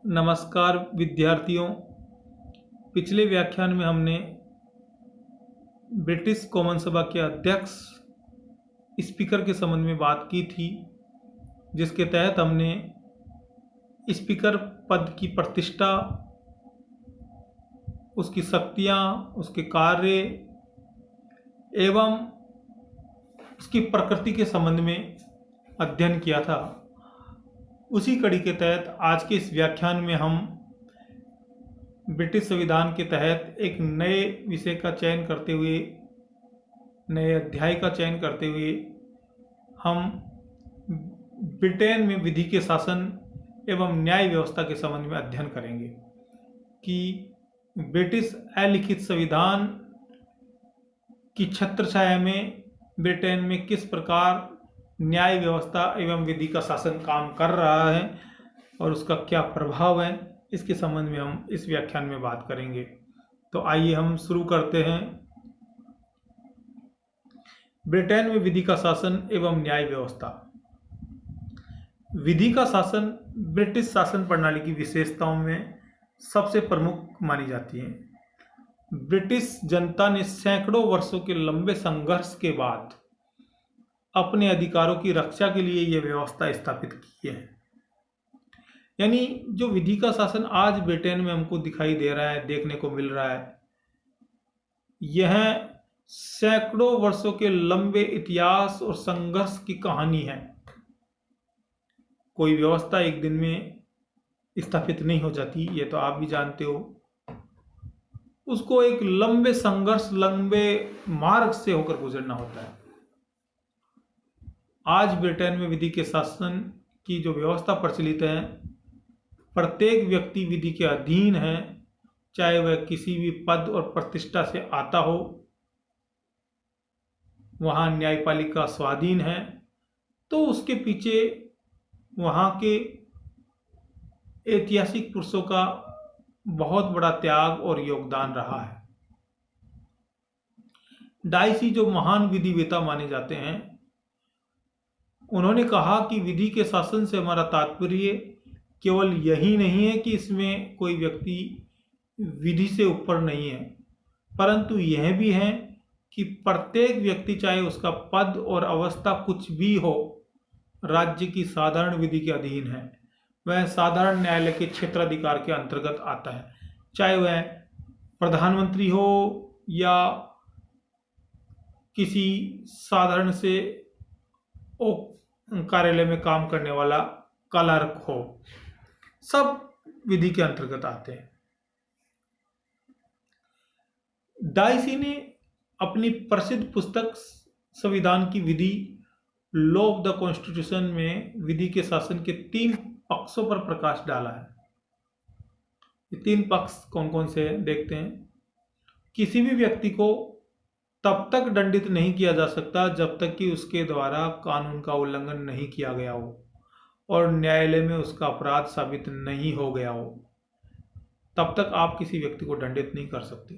नमस्कार विद्यार्थियों। पिछले व्याख्यान में हमने ब्रिटिश कॉमन सभा के अध्यक्ष स्पीकर के संबंध में बात की थी, जिसके तहत हमने स्पीकर पद की प्रतिष्ठा, उसकी शक्तियां, उसके कार्य एवं उसकी प्रकृति के संबंध में अध्ययन किया था। उसी कड़ी के तहत आज के इस व्याख्यान में हम ब्रिटिश संविधान के तहत एक नए विषय का चयन करते हुए, नए अध्याय का चयन करते हुए हम ब्रिटेन में विधि के शासन एवं न्याय व्यवस्था के संबंध में अध्ययन करेंगे कि ब्रिटिश अलिखित संविधान की छत्रछाया में ब्रिटेन में किस प्रकार न्याय व्यवस्था एवं विधि का शासन काम कर रहा है और उसका क्या प्रभाव है, इसके संबंध में हम इस व्याख्यान में बात करेंगे। तो आइए हम शुरू करते हैं। ब्रिटेन में विधि का शासन एवं न्याय व्यवस्था। विधि का शासन ब्रिटिश शासन प्रणाली की विशेषताओं में सबसे प्रमुख मानी जाती है। ब्रिटिश जनता ने सैकड़ों वर्षों के लंबे संघर्ष के बाद अपने अधिकारों की रक्षा के लिए यह व्यवस्था स्थापित की है। यानी जो विधि का शासन आज ब्रिटेन में हमको दिखाई दे रहा है, देखने को मिल रहा है, यह सैकड़ों वर्षों के लंबे इतिहास और संघर्ष की कहानी है। कोई व्यवस्था एक दिन में स्थापित नहीं हो जाती, ये तो आप भी जानते हो। उसको एक लंबे संघर्ष, लंबे मार्ग से होकर गुजरना होता है। आज ब्रिटेन में विधि के शासन की जो व्यवस्था प्रचलित है, प्रत्येक व्यक्ति विधि के अधीन है, चाहे वह किसी भी पद और प्रतिष्ठा से आता हो। वहाँ न्यायपालिका स्वाधीन है, तो उसके पीछे वहाँ के ऐतिहासिक पुरुषों का बहुत बड़ा त्याग और योगदान रहा है। डाइसी, जो महान विधिवेता माने जाते हैं, उन्होंने कहा कि विधि के शासन से हमारा तात्पर्य केवल यही नहीं है कि इसमें कोई व्यक्ति विधि से ऊपर नहीं है, परंतु यह भी है कि प्रत्येक व्यक्ति, चाहे उसका पद और अवस्था कुछ भी हो, राज्य की साधारण विधि के अधीन है। वह साधारण न्यायालय के क्षेत्राधिकार के अंतर्गत आता है, चाहे वह प्रधानमंत्री हो या किसी साधारण से कार्यालय में काम करने वाला क्लर्क हो, सब विधि के अंतर्गत आते हैं। डाइसी ने अपनी प्रसिद्ध पुस्तक संविधान की विधि, लॉ ऑफ द कॉन्स्टिट्यूशन में विधि के शासन के 3 पक्षों पर प्रकाश डाला है। ये 3 पक्ष कौन कौन से हैं देखते हैं। किसी भी व्यक्ति को तब तक दंडित नहीं किया जा सकता जब तक कि उसके द्वारा कानून का उल्लंघन नहीं किया गया हो और न्यायालय में उसका अपराध साबित नहीं हो गया हो। तब तक आप किसी व्यक्ति को दंडित नहीं कर सकते,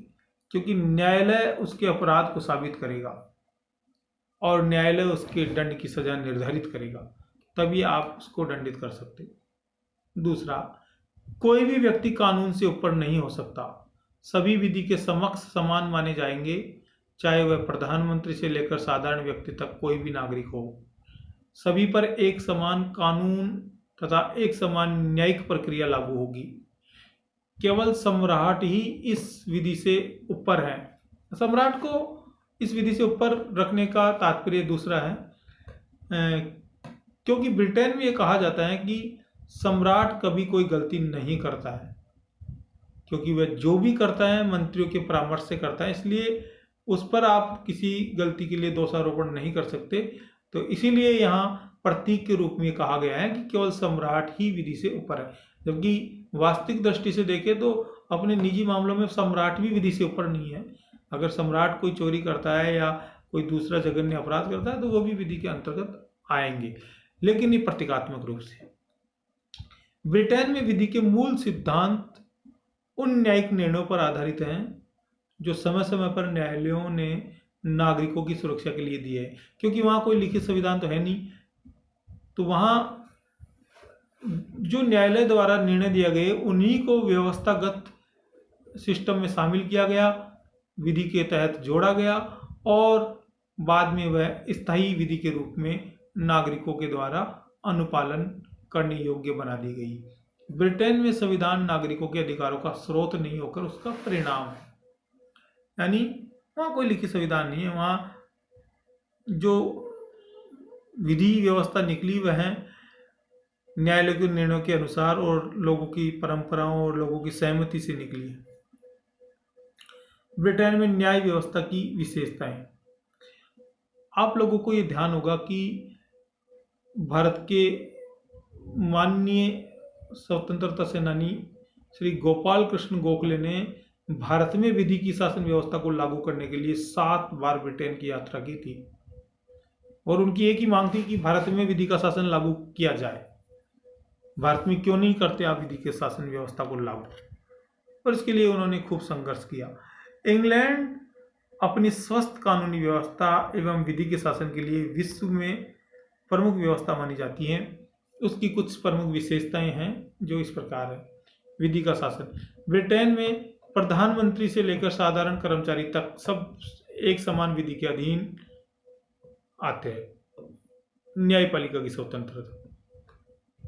क्योंकि न्यायालय उसके अपराध को साबित करेगा और न्यायालय उसके दंड की सजा निर्धारित करेगा, तभी आप उसको दंडित कर सकते। दूसरा, कोई भी व्यक्ति कानून से ऊपर नहीं हो सकता। सभी विधि के समक्ष समान माने जाएंगे, चाहे वह प्रधानमंत्री से लेकर साधारण व्यक्ति तक कोई भी नागरिक हो। सभी पर एक समान कानून तथा एक समान न्यायिक प्रक्रिया लागू होगी। केवल सम्राट ही इस विधि से ऊपर है। सम्राट को इस विधि से ऊपर रखने का तात्पर्य दूसरा है, क्योंकि ब्रिटेन में यह कहा जाता है कि सम्राट कभी कोई गलती नहीं करता है, क्योंकि वह जो भी करता है मंत्रियों के परामर्श से करता है, इसलिए उस पर आप किसी गलती के लिए दोषारोपण नहीं कर सकते। तो इसीलिए यहाँ प्रतीक के रूप में कहा गया है कि केवल सम्राट ही विधि से ऊपर है, जबकि वास्तविक दृष्टि से देखें तो अपने निजी मामलों में सम्राट भी विधि से ऊपर नहीं है। अगर सम्राट कोई चोरी करता है या कोई दूसरा जघन्य अपराध करता है तो वो भी विधि के अंतर्गत आएंगे, लेकिन ये प्रतीकात्मक रूप से। ब्रिटेन में विधि के मूल सिद्धांत उन न्यायिक निर्णयों पर आधारित हैं जो समय समय पर न्यायालयों ने नागरिकों की सुरक्षा के लिए दिए हैं। क्योंकि वहाँ कोई लिखित संविधान तो है नहीं, तो वहाँ जो न्यायालय द्वारा निर्णय दिया गए उन्हीं को व्यवस्थागत सिस्टम में शामिल किया गया, विधि के तहत जोड़ा गया और बाद में वह स्थायी विधि के रूप में नागरिकों के द्वारा अनुपालन करने योग्य बना दी गई। ब्रिटेन में संविधान नागरिकों के अधिकारों का स्रोत नहीं होकर उसका परिणाम है, यानी वहाँ कोई लिखित संविधान नहीं है, वहाँ जो विधि व्यवस्था निकली वह न्यायालय के निर्णयों के अनुसार और लोगों की परंपराओं और लोगों की सहमति से निकली है। ब्रिटेन में न्याय व्यवस्था की विशेषताएं, आप लोगों को ये ध्यान होगा कि भारत के माननीय स्वतंत्रता सेनानी श्री गोपाल कृष्ण गोखले ने भारत में विधि की शासन व्यवस्था को लागू करने के लिए 7 बार ब्रिटेन की यात्रा की थी और उनकी एक ही मांग थी कि भारत में विधि का शासन लागू किया जाए। भारत में क्यों नहीं करते आप विधि के शासन व्यवस्था को लागू, और इसके लिए उन्होंने खूब संघर्ष किया। इंग्लैंड अपनी स्वस्थ कानूनी व्यवस्था एवं विधि के शासन के लिए विश्व में प्रमुख व्यवस्था मानी जाती है। उसकी कुछ प्रमुख विशेषताएं हैं जो इस प्रकार है। विधि का शासन, ब्रिटेन में प्रधानमंत्री से लेकर साधारण कर्मचारी तक सब एक समान विधि के अधीन आते हैं। न्यायपालिका की स्वतंत्रता,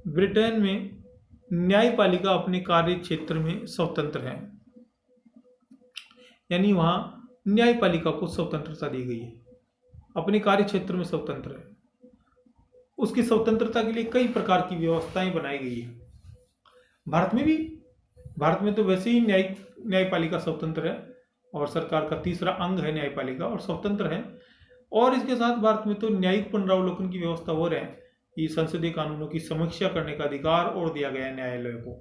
ब्रिटेन में न्यायपालिका अपने कार्य क्षेत्र में स्वतंत्र है, यानी वहां न्यायपालिका को स्वतंत्रता दी गई है, अपने कार्य क्षेत्र में स्वतंत्र है। उसकी स्वतंत्रता के लिए कई प्रकार की व्यवस्थाएं बनाई गई है। भारत में भी, भारत में तो वैसे ही न्यायपालिका स्वतंत्र है और सरकार का तीसरा अंग है न्यायपालिका और स्वतंत्र है। और इसके साथ भारत में तो न्यायिक पुनरावलोकन की व्यवस्था हो रहा है कि संसदीय कानूनों की समीक्षा करने का अधिकार और दिया गया है न्यायालय को।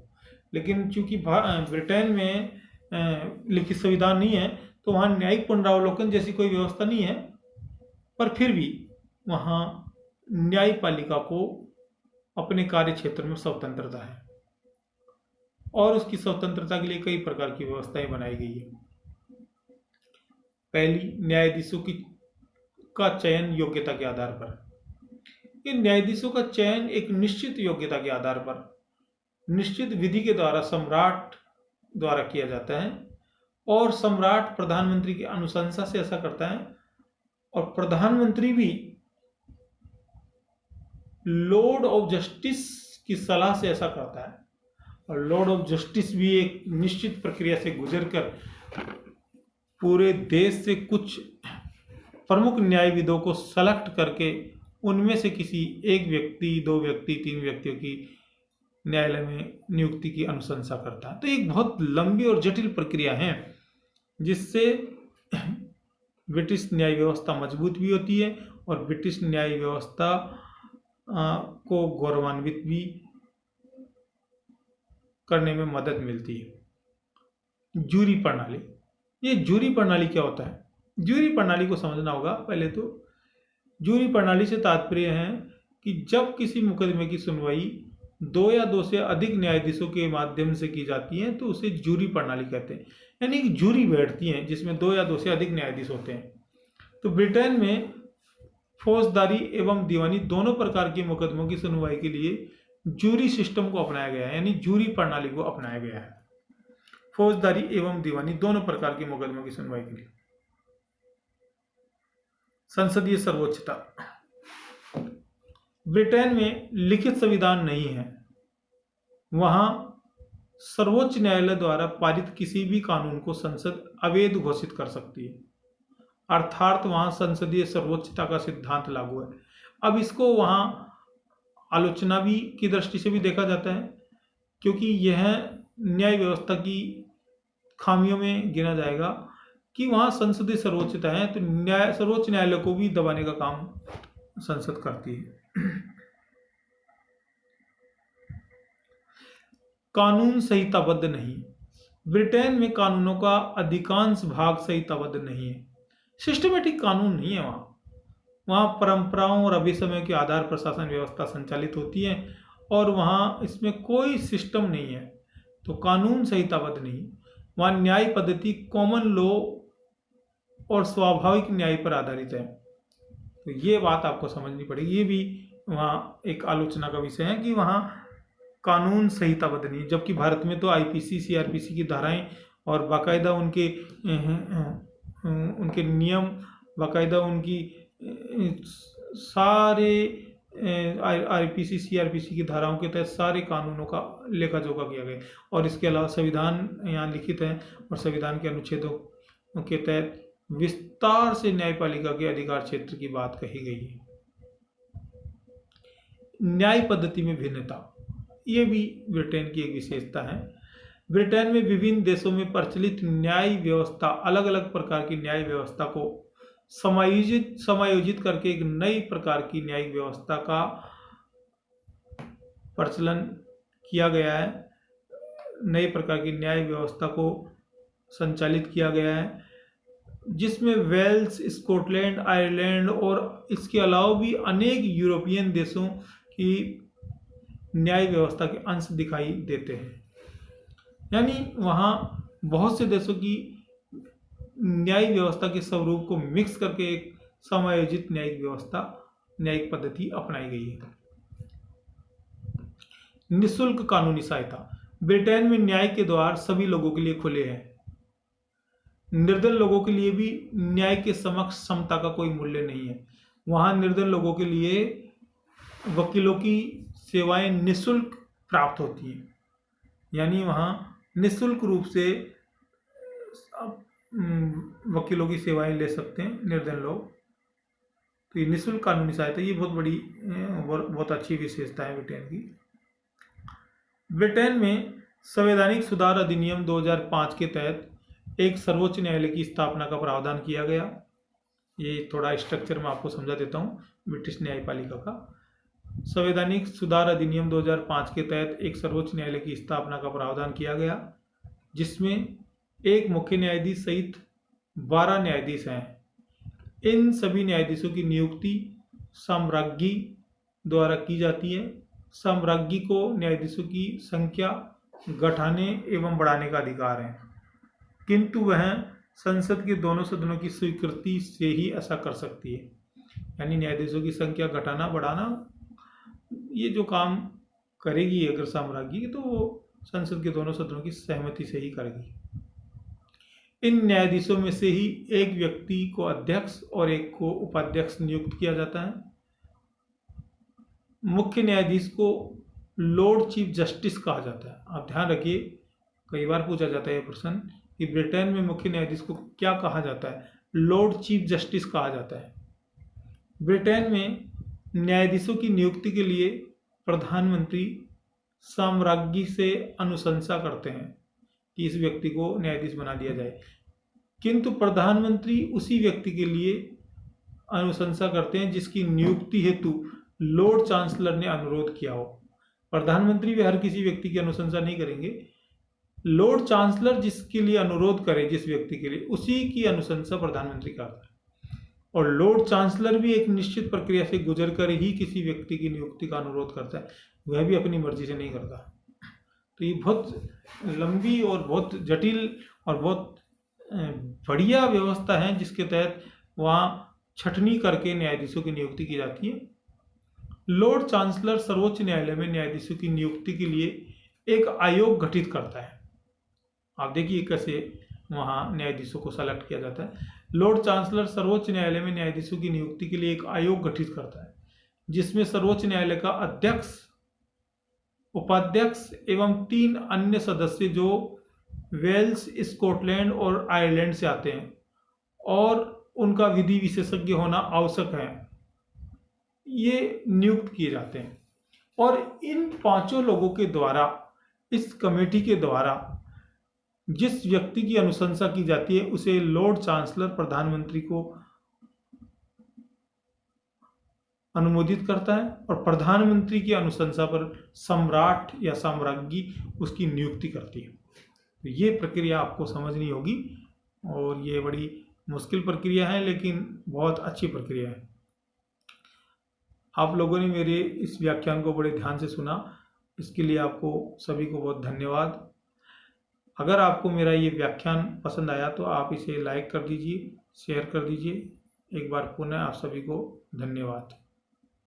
लेकिन चूंकि ब्रिटेन में लिखित संविधान नहीं है तो वहाँ न्यायिक पुनरावलोकन जैसी कोई व्यवस्था नहीं है, पर फिर भी वहाँ न्यायपालिका को अपने कार्य क्षेत्र में स्वतंत्रता है और उसकी स्वतंत्रता के लिए कई प्रकार की व्यवस्थाएं बनाई गई है। पहली, न्यायाधीशों का चयन योग्यता के आधार पर। ये न्यायाधीशों का चयन एक निश्चित योग्यता के आधार पर निश्चित विधि के द्वारा सम्राट द्वारा किया जाता है और सम्राट प्रधानमंत्री की अनुशंसा से ऐसा करता है और प्रधानमंत्री भी लॉर्ड ऑफ जस्टिस की सलाह से ऐसा करता है। और लॉर्ड ऑफ जस्टिस भी एक निश्चित प्रक्रिया से गुजरकर पूरे देश से कुछ प्रमुख न्यायविदों को सेलेक्ट करके उनमें से किसी एक व्यक्ति, 2 व्यक्ति, 3 व्यक्तियों की न्यायालय में नियुक्ति की अनुशंसा करता है। तो एक बहुत लंबी और जटिल प्रक्रिया है जिससे ब्रिटिश न्याय व्यवस्था मजबूत भी होती है और ब्रिटिश न्याय व्यवस्था को गौरवान्वित भी करने में मदद मिलती है। जूरी प्रणाली, ये जूरी प्रणाली क्या होता है? जूरी प्रणाली को समझना होगा। पहले तो जूरी प्रणाली से तात्पर्य है कि जब किसी मुकदमे की सुनवाई 2 या 2 से अधिक न्यायाधीशों के माध्यम से की जाती है तो उसे जूरी प्रणाली कहते हैं, यानी कि जूरी बैठती है जिसमें 2 या 2 से अधिक न्यायाधीश होते हैं। तो ब्रिटेन में फौजदारी एवं दीवानी दोनों प्रकार के मुकदमों की सुनवाई के लिए जूरी सिस्टम को अपनाया गया है, यानी जूरी प्रणाली को अपनाया गया है फौजदारी एवं दीवानी दोनों प्रकार के मुकदमों की सुनवाई के लिए। संसदीय सर्वोच्चता, ब्रिटेन में लिखित संविधान नहीं है, वहां सर्वोच्च न्यायालय द्वारा पारित किसी भी कानून को संसद अवैध घोषित कर सकती है, अर्थात वहां संसदीय सर्वोच्चता का सिद्धांत लागू है। अब इसको वहां आलोचना भी की दृष्टि से भी देखा जाता है क्योंकि यह न्याय व्यवस्था की खामियों में गिना जाएगा कि वहां संसदीय सर्वोच्चता है तो सर्वोच्च न्यायालय को भी दबाने का काम संसद करती है। कानून संहिताबद्ध नहीं, ब्रिटेन में कानूनों का अधिकांश भाग संहिताबद्ध नहीं है, सिस्टमेटिक कानून नहीं है। वहाँ परंपराओं और अभिसमयों के आधार पर शासन व्यवस्था संचालित होती है और वहाँ इसमें कोई सिस्टम नहीं है, तो कानून संहिताबद्ध नहीं। वहाँ न्याय पद्धति कॉमन लॉ और स्वाभाविक न्याय पर आधारित है। तो ये बात आपको समझनी पड़ेगी। ये भी वहाँ एक आलोचना का विषय है कि वहाँ कानून संहिता बदली, जबकि भारत में तो आईपीसी सीआरपीसी की धाराएं और बाकायदा उनके नियम, बाकायदा उनकी सारे आईपीसी सीआरपीसी की धाराओं के तहत सारे कानूनों का लेखा जोखा किया गया। और इसके अलावा संविधान यहाँ लिखित है और संविधान के अनुच्छेदों के तहत विस्तार से न्यायपालिका के अधिकार क्षेत्र की बात कही गई है। न्याय पद्धति में भिन्नता, ये भी ब्रिटेन की एक विशेषता है। ब्रिटेन में विभिन्न देशों में प्रचलित न्याय व्यवस्था, अलग अलग प्रकार की न्याय व्यवस्था को समायोजित करके एक नई प्रकार की न्यायिक व्यवस्था का प्रचलन किया गया है। नई प्रकार की न्याय व्यवस्था को संचालित किया गया है, जिसमें वेल्स, स्कॉटलैंड, आयरलैंड और इसके अलावा भी अनेक यूरोपियन देशों की न्याय व्यवस्था के अंश दिखाई देते हैं। यानी वहाँ बहुत से देशों की न्याय व्यवस्था के स्वरूप को मिक्स करके एक समायोजित न्यायिक व्यवस्था, न्यायिक पद्धति अपनाई गई है। निःशुल्क कानूनी सहायता, ब्रिटेन में न्याय के द्वार सभी लोगों के लिए खुले हैं। निर्धन लोगों के लिए भी न्याय के समक्ष समता का कोई मूल्य नहीं है। वहाँ निर्धन लोगों के लिए वकीलों की सेवाएं निःशुल्क प्राप्त होती हैं। यानी वहाँ निःशुल्क रूप से वकीलों की सेवाएं ले सकते हैं निर्धन लोग। तो ये निःशुल्क कानूनी सहायता, ये बहुत अच्छी विशेषता है ब्रिटेन की। ब्रिटेन में संवैधानिक सुधार अधिनियम 2005 के तहत एक सर्वोच्च न्यायालय की स्थापना का प्रावधान किया गया। ये थोड़ा स्ट्रक्चर में आपको समझा देता हूँ ब्रिटिश न्यायपालिका का। संवैधानिक सुधार अधिनियम 2005 के तहत एक सर्वोच्च न्यायालय की स्थापना का प्रावधान किया गया, जिसमें एक मुख्य न्यायाधीश सहित 12 न्यायाधीश हैं। इन सभी न्यायाधीशों की नियुक्ति साम्राज्ञी द्वारा की जाती है। साम्राज्ञी को न्यायाधीशों की संख्या घटाने एवं बढ़ाने का अधिकार है, किंतु वह संसद के दोनों सदनों की स्वीकृति से ही ऐसा कर सकती है। यानी न्यायाधीशों की संख्या घटाना बढ़ाना, ये जो काम करेगी अगर साम्राज्ञी, तो वो संसद के दोनों सदनों की सहमति से ही करेगी। इन न्यायाधीशों में से ही एक व्यक्ति को अध्यक्ष और एक को उपाध्यक्ष नियुक्त किया जाता है। मुख्य न्यायाधीश को लॉर्ड चीफ जस्टिस कहा जाता है। आप ध्यान रखिए, कई बार पूछा जाता है यह प्रश्न कि ब्रिटेन में मुख्य न्यायाधीश को क्या कहा जाता है? लॉर्ड चीफ जस्टिस कहा जाता है। ब्रिटेन में न्यायाधीशों की नियुक्ति के लिए प्रधानमंत्री साम्राज्ञी से अनुशंसा करते हैं कि इस व्यक्ति को न्यायाधीश बना दिया जाए, किंतु प्रधानमंत्री उसी व्यक्ति के लिए अनुशंसा करते हैं जिसकी नियुक्ति हेतु लॉर्ड चांसलर ने अनुरोध किया हो। प्रधानमंत्री भी हर किसी व्यक्ति की अनुशंसा नहीं करेंगे। लॉर्ड चांसलर जिसके लिए अनुरोध करे, जिस व्यक्ति के लिए, उसी की अनुशंसा प्रधानमंत्री करता है। और लॉर्ड चांसलर भी एक निश्चित प्रक्रिया से गुजर कर ही किसी व्यक्ति की नियुक्ति का अनुरोध करता है, वह भी अपनी मर्जी से नहीं करता। तो ये बहुत लंबी और बहुत जटिल और बहुत बढ़िया व्यवस्था है, जिसके तहत वहाँ छटनी करके न्यायाधीशों की नियुक्ति की जाती है। लॉर्ड चांसलर सर्वोच्च न्यायालय में न्यायाधीशों की नियुक्ति के लिए एक आयोग गठित करता है। आप देखिए कैसे वहाँ न्यायाधीशों को सेलेक्ट किया जाता है। लॉर्ड चांसलर सर्वोच्च न्यायालय में न्यायाधीशों की नियुक्ति के लिए एक आयोग गठित करता है, जिसमें सर्वोच्च न्यायालय का अध्यक्ष, उपाध्यक्ष एवं 3 अन्य सदस्य जो वेल्स, स्कॉटलैंड और आयरलैंड से आते हैं और उनका विधि विशेषज्ञ होना आवश्यक है, ये नियुक्त किए जाते हैं। और इन 5 लोगों के द्वारा, इस कमेटी के द्वारा जिस व्यक्ति की अनुशंसा की जाती है, उसे लॉर्ड चांसलर प्रधानमंत्री को अनुमोदित करता है और प्रधानमंत्री की अनुशंसा पर सम्राट या साम्राज्ञी उसकी नियुक्ति करती है। तो ये प्रक्रिया आपको समझनी होगी और ये बड़ी मुश्किल प्रक्रिया है, लेकिन बहुत अच्छी प्रक्रिया है। आप लोगों ने मेरे इस व्याख्यान को बड़े ध्यान से सुना, इसके लिए आपको सभी को बहुत धन्यवाद। अगर आपको मेरा ये व्याख्यान पसंद आया तो आप इसे लाइक कर दीजिए, शेयर कर दीजिए। एक बार पुनः आप सभी को धन्यवाद।